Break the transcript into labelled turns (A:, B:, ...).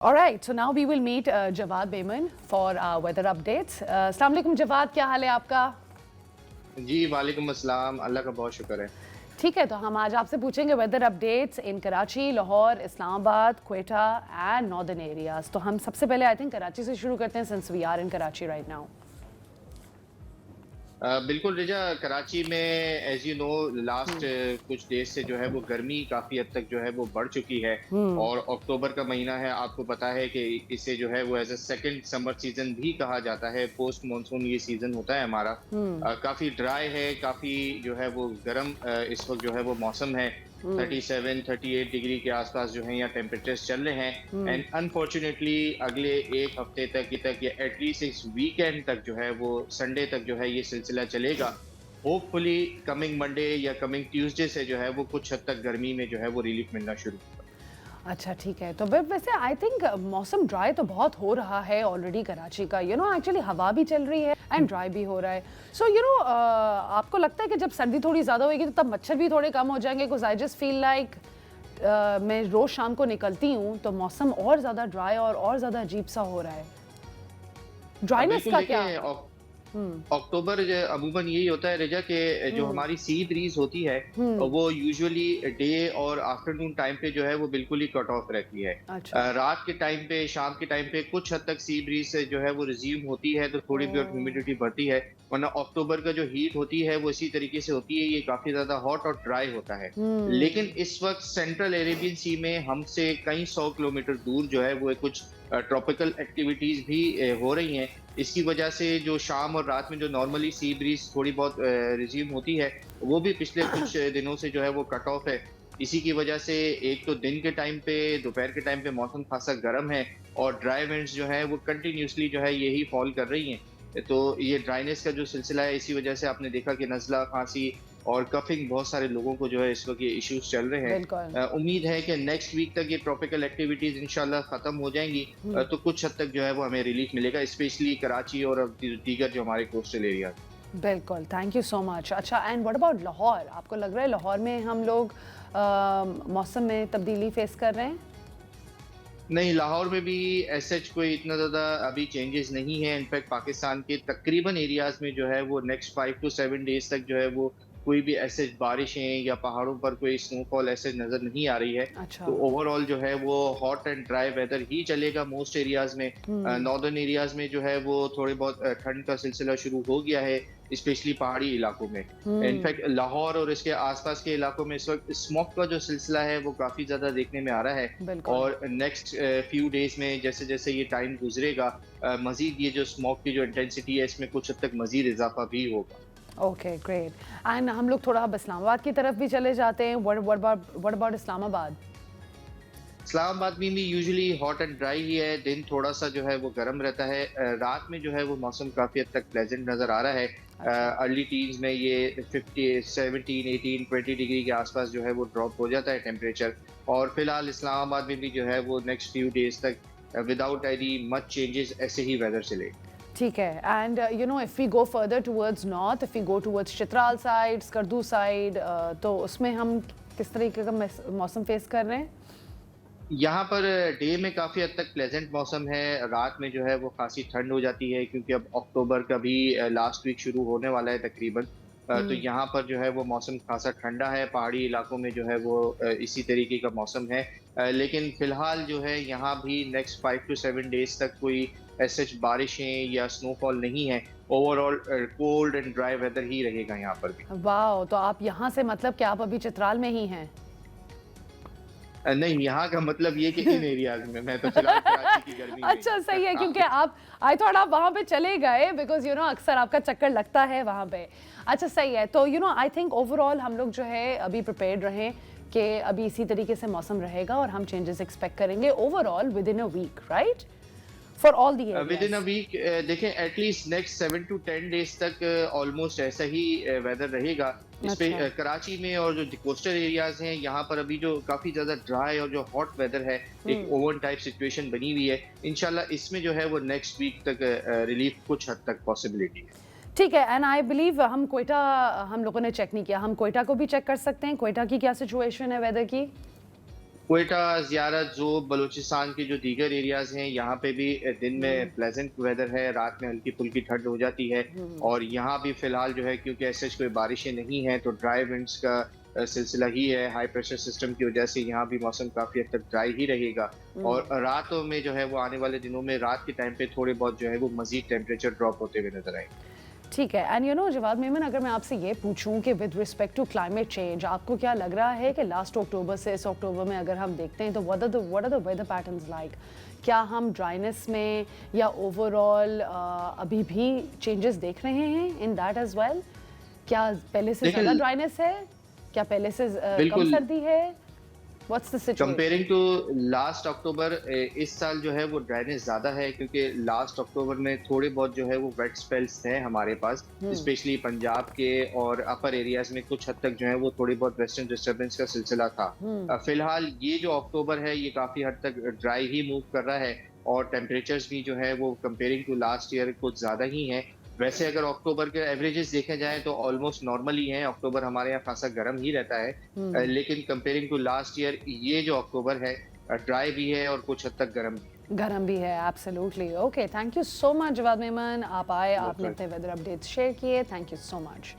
A: All right, so now we will meet Jawad Beman for our weather updates. Assalamu alaikum Jawad, क्या हाल है आपका?
B: जी, वालेकुम अस्सलाम। अल्लाह का बहुत शुक्र है।
A: ठीक है, तो हम आज आपसे पूछेंगे weather updates in Karachi, Lahore, Islamabad, Quetta and northern areas. तो हम सबसे पहले आई थिंक कराची से शुरू करते हैं since we are in Karachi right now.
B: बिल्कुल रिजा, कराची में एज यू नो लास्ट कुछ डेज से जो है वो गर्मी काफ़ी हद तक जो है वो बढ़ चुकी है। और अक्टूबर का महीना है, आपको पता है कि इसे जो है वो as a second summer season भी कहा जाता है। पोस्ट मानसून ये सीजन होता है हमारा। काफ़ी ड्राई है, काफ़ी जो है वो गर्म इस वक्त जो है वो मौसम है। 37-38 डिग्री के आसपास जो है यहाँ टेम्परेचर्स चल रहे हैं। एंड अनफॉर्चुनेटली अगले एक हफ्ते तक या एटलीस्ट इस वीकेंड तक जो है वो संडे तक जो है ये सिलसिला चलेगा। होपफुली कमिंग मंडे या कमिंग ट्यूसडे से जो है वो कुछ हद तक गर्मी में जो है वो रिलीफ मिलना शुरू होगा।
A: अच्छा ठीक है, तो वैसे आई थिंक मौसम ड्राई तो बहुत हो रहा है ऑलरेडी कराची का, एक्चुअली हवा भी चल रही है एंड ड्राई भी हो रहा है। सो आपको लगता है कि जब सर्दी थोड़ी ज़्यादा होगी तो तब मच्छर भी थोड़े कम हो जाएंगे? Because I just feel like मैं रोज़ शाम को निकलती हूँ तो मौसम और ज़्यादा ड्राई और ज़्यादा अजीब सा हो रहा है। ड्राइनेस
B: बिल्कुल
A: का क्या?
B: देखें, अक्टूबर अमूमन यही होता है रिजा के जो हमारी सी ब्रीज होती है वो यूजुअली डे और आफ्टरनून टाइम पे जो है वो बिल्कुल ही कट ऑफ रहती है।
A: अच्छा।
B: रात के टाइम पे, शाम के टाइम पे कुछ हद तक सी ब्रीज से जो है वो रिज्यूम होती है तो थोड़ी बहुत ह्यूमिडिटी बढ़ती है। वरना अक्टूबर का जो हीट होती है वो इसी तरीके से होती है, ये काफी ज्यादा हॉट और ड्राई होता है। लेकिन इस वक्त सेंट्रल अरेबियन सी में हमसे कई 100 किलोमीटर दूर जो है वो कुछ ट्रॉपिकल एक्टिविटीज भी हो रही हैं। इसकी वजह से जो शाम और रात में जो नॉर्मली सी ब्रीज थोड़ी बहुत रिज्यूम होती है वो भी पिछले कुछ दिनों से जो है वो कट ऑफ है। इसी की वजह से एक तो दिन के टाइम पे, दोपहर के टाइम पे मौसम खासा गर्म है और ड्राई विंड्स जो है वो कंटिन्यूसली जो है यही फॉल कर रही हैं। तो ये ड्राइनेस का जो सिलसिला है, इसी वजह से आपने देखा कि नज़ला, खांसी और कफिंग बहुत सारे लोगों को जो है इस वक्त ये इश्यूज चल रहे
A: बिल्कुल।
B: हैं। उम्मीद है कि नेक्स्ट वीक तक ये ट्रॉपिकल एक्टिविटीज इंशाल्लाह खत्म हो जाएंगी। तो कुछ हद तक जो है वो हमें रिलीफ मिलेगा, स्पेशली कराची और दीगर जो हमारे कोस्टल एरिया।
A: बिल्कुल, थैंक यू सो मच। अच्छा, एंड व्हाट अबाउट लाहौर? आपको लग रहा है लाहौर में हम लोग मौसम में तब्दीली फेस कर रहे हैं?
B: नहीं, लाहौर में भी एसएच कोई इतना ज़्यादा अभी चेंजेस नहीं है। इनफैक्ट पाकिस्तान के तकरीबन एरियाज़ में जो है वो नेक्स्ट 5 to 7 डेज तक जो है वो कोई भी ऐसे बारिशें या पहाड़ों पर कोई स्नोफॉल ऐसे नज़र नहीं आ रही है।
A: अच्छा।
B: तो ओवरऑल जो है वो हॉट एंड ड्राई वेदर ही चलेगा मोस्ट एरियाज़ में। नॉर्दर्न एरियाज़ में जो है वो थोड़ी बहुत ठंड का सिलसिला शुरू हो गया है, स्पेशली पहाड़ी इलाकों में। इनफैक्ट लाहौर और इसके आसपास के इलाकों में इस वक्त स्मॉग का जो सिलसिला है वो काफ़ी ज़्यादा देखने में आ रहा है।
A: बिल्कुल।
B: और नेक्स्ट फ्यू डेज में जैसे जैसे ये टाइम गुजरेगा, मजीद ये जो स्मॉग की जो इंटेंसिटी है इसमें कुछ हद तक मजीद इजाफा भी होगा।
A: Okay, great. एंड हम लोग थोड़ा अब इस्लामाबाद की तरफ भी चले जाते हैं। What about Islamabad?
B: इस्लामाबाद में भी यूजुअली हॉट एंड ड्राई ही है। दिन थोड़ा सा जो है वो गर्म रहता है। रात में जो है वो मौसम काफ़ी हद तक प्लेजेंट नज़र आ रहा है।
A: अच्छा।
B: अर्ली टीन्स में ये 50, 17, 18, 20 डिग्री के आसपास जो है वो ड्रॉप हो जाता है टेम्परेचर। और फिलहाल इस्लामाबाद में भी जो है वो नेक्स्ट फ्यू डेज तक विदाउट एनी मच चेंजेस ऐसे ही वेदर चलेगा।
A: ठीक है। And if we go further towards north, if we go towards Chitral side, Skardu side, तो उसमें हम किस तरीके का मौसम फेस कर रहे हैं?
B: यहाँ पर डे में काफ़ी हद तक प्लेजेंट मौसम है। रात में जो है वो खासी ठंड हो जाती है क्योंकि अब अक्टूबर का भी लास्ट वीक शुरू होने वाला है तकरीबन। तो यहाँ पर जो है वो मौसम खासा ठंडा है। पहाड़ी इलाकों में जो है वो इसी तरीके का मौसम है। लेकिन फिलहाल जो है यहाँ भी नेक्स्ट 5 to 7 डेज तक कोई ऐसे बारिशें या स्नोफॉल नहीं है। Overall cold and dry weather ही रहेगा यहाँ पर भी।
A: वाह, तो आप यहाँ से मतलब कि आप अभी चित्राल में ही हैं?
B: नहीं, यहाँ का मतलब ये कि इन एरियाज में, मैं तो फिलहाल कराची की गर्मी में ही
A: अच्छा, सही है,
B: हूँ।
A: क्योंकि आप आई थॉट आप वहाँ पे चले गए बिकॉज़ अक्सर आपका चक्कर लगता है वहाँ पे। अच्छा, सही है। तो आई थिंक ओवरऑल हम लोग जो है अभी प्रिपेयर्ड रहें कि अभी इसी तरीके से मौसम रहेगा और हम चेंजेस एक्सपेक्ट करेंगे overall within a week, right? For all the
B: within a
A: areas.
B: Week देखें, एटलीस्ट नेक्स्ट 7 to 10 डेज तक ऑलमोस्ट ऐसा ही वेदर रहेगा। इस पे
A: अच्छा।
B: कराची में और जो कोस्टल एरियाज हैं यहाँ पर अभी जो काफ़ी ज़्यादा ड्राई और जो हॉट वेदर है, एक ओवन टाइप सिचुएशन बनी हुई है। इंशाल्लाह इसमें जो है वो नेक्स्ट वीक तक रिलीफ कुछ हद तक पॉसिबिलिटी है।
A: ठीक है। एंड आई बिलीव हम क्वेटा, हम लोगों ने चेक नहीं किया, हम क्वेटा को भी चेक कर सकते हैं? क्वेटा की क्या सिचुएशन है वेदर की?
B: क्वेटा, ज़ियारत, ज़ोब, बलूचिस्तान के जो दीगर एरियाज़ हैं, यहाँ पे भी दिन में प्लेज़ेंट वेदर है, रात में हल्की-फुल्की ठंड हो जाती है। और यहाँ भी फ़िलहाल जो है क्योंकि ऐसे कोई बारिशें नहीं हैं, तो ड्राई विंड्स का सिलसिला ही है। हाई प्रेशर सिस्टम की वजह से यहाँ भी मौसम काफ़ी हद तक ड्राई ही रहेगा। और रातों में जो है वो आने वाले दिनों में रात के टाइम पे थोड़े बहुत जो है वो मज़ीद टेम्परेचर ड्रॉप होते हुए नज़र आएँगे।
A: ठीक है। एंड जवाद मेमन, अगर मैं आपसे ये पूछूं कि with respect to climate change, आपको क्या लग रहा है कि लास्ट अक्टूबर से इस अक्टूबर में अगर हम देखते हैं तो what are the weather patterns like? क्या हम ड्राइनेस में या ओवरऑल अभी भी चेंजेस देख रहे हैं इन दैट एज वेल? क्या पहले से ज़्यादा
B: देखिए,
A: ड्राइनेस है? क्या पहले से कम
B: बिल्कुल
A: सर्दी है? What's the
B: comparing
A: situation?
B: To last October, इस साल जो है वो ड्राइनेस ज़्यादा है क्योंकि लास्ट अक्टूबर में थोड़े बहुत जो है वो वेट स्पेल्स थे हमारे पास, स्पेशली पंजाब के और अपर एरियाज में कुछ हद तक जो है वो थोड़ी बहुत वेस्टर्न डिस्टर्बेंस का सिलसिला था। फिलहाल ये जो अक्टूबर है ये काफ़ी हद तक ड्राई ही मूव कर रहा है और टेम्परेचर्स भी जो है वो कंपेयरिंग टू लास्ट ईयर कुछ ज़्यादा ही हैं। वैसे अगर अक्टूबर के एवरेजेस देखे जाएँ तो ऑलमोस्ट नॉर्मल ही हैं, अक्टूबर हमारे यहाँ खासा गर्म ही रहता है। लेकिन कंपेयरिंग टू लास्ट ईयर ये जो अक्टूबर है ड्राई भी है और कुछ हद तक गर्म भी है।
A: गरम भी है, absolutely. Okay, thank you so much Jawad Memon. आप आए,
B: नो
A: आपने
B: प्रॉब्लम।
A: अपने वेदर अपडेट्स शेयर किए, थैंक यू सो मच।